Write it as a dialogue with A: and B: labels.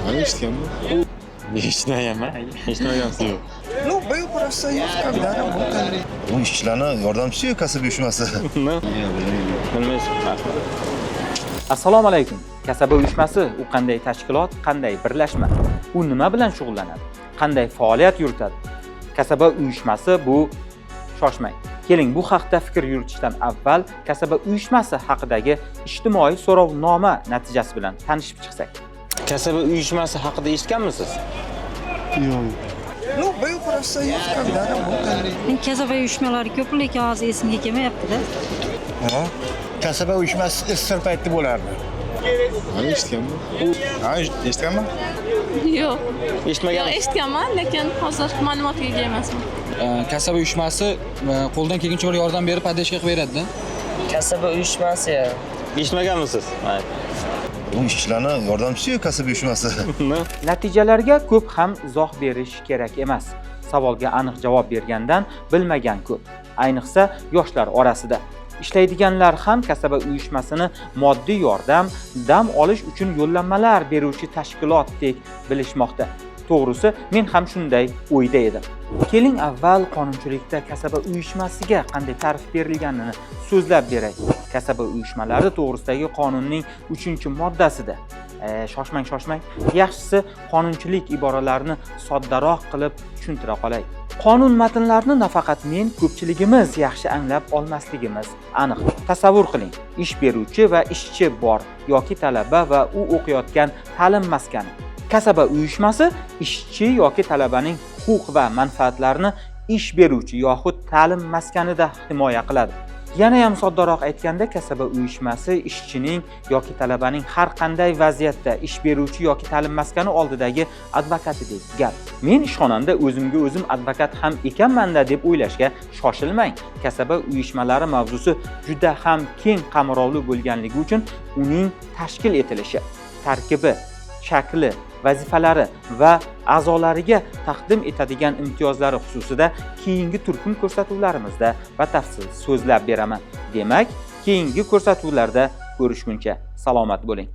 A: Ana eshitganman. Eshitmaganman. Eshitmagansiz yo'q.
B: Ну, был просто союз, когда работали.
C: Bu ishchilarni yordamchisi kasb uyushmasi.
A: Bilmaysiz.
D: Assalomu alaykum. Kasaba uyushmasi u qanday tashkilot, qanday birlashma? U nima bilan shug'ullanadi? Qanday faoliyat yuritadi? Kasaba uyushmasi bu shoshmang. Keling, bu haqda fikr yuritishdan avval kasaba uyushmasi haqidagi ijtimoiy so'rovnoma natijasi bilan tanishib chiqsak.
A: Kasaba uyushmasi haqida eshitganmisiz?
B: Ну, был просто союз, когда работали.
E: Men kasaba uyushmalari ko'p, lekin hozir esimga kelmayapti-da.
C: Kasaba uyushmasi istir paytda bo'lardi.
A: Ana eshitganman.
C: Eshitganman?
F: Yo'q.
A: Eshitmagan.
F: Yo'q, eshitganman, lekin hozir ma'lumotga ega emasman.
G: Kasaba uyushmasi qo'ldan kelguncha bir yordam berib podдержка qilib beradi-da.
H: Kasaba uyushmasi ya.
A: Eshitmaganmisiz?
C: Bu ishchilarni yordamchisi kasb uyushmasi.
D: Natijalarga ko'p ham izoh berish kerak emas. Savolga aniq javob bergandan bilmagan ko'p. Ayniqsa yoshlar orasida. Ishlaydiganlar ham kasaba uyushmasini moddiy yordam, dam olish uchun yo'llanmalar beruvchi tashkilotdek bilishmoqda. To'g'risi, men ham shunday o'yda edim. Keling avval qonunchilikda kasaba uyushmasiga qanday ta'rif berilganini so'zlab beray. Kasaba uyushmalari to'g'risidagi qonunning 3-moddasida. Shoshmang. Yaxshisi qonunchilik iboralarini soddaroq qilib tushuntira qolay. Qonun matnlarini nafaqat men, ko'pchiligimiz yaxshi anglab olmasligimiz aniq. Tasavvur qiling, ish beruvchi va ishchi bor yoki talaba va u o'qiyotgan ta'lim maskani. Kasaba uyushmasi ishchi yoki talabaning huquq va manfaatlarini ish beruvchi yoxud ta'lim maskanida himoya qiladi. Yana ham soddaroq aytganda, kasaba uyushmasi ishchining yoki talabaning har qanday vaziyatda ish beruvchi yoki ta'lim maskani oldidagi advokatidek gap. Men ishxonamda o'zimga o'zim advokat ham ekanman-da deb o'ylashga shoshilmang. Kasaba uyushmalari mavzusi juda ham keng qamrovli bo'lganligi uchun uning tashkil etilishi, tarkibi, shakli, vazifalari va a'zolariga taqdim etadigan imtiyozlari xususida keyingi turkum ko'rsatuvlarimizda batafsil so'zlab beraman. Demak, keyingi ko'rsatuvlarda ko'rishguncha salomat bo'ling.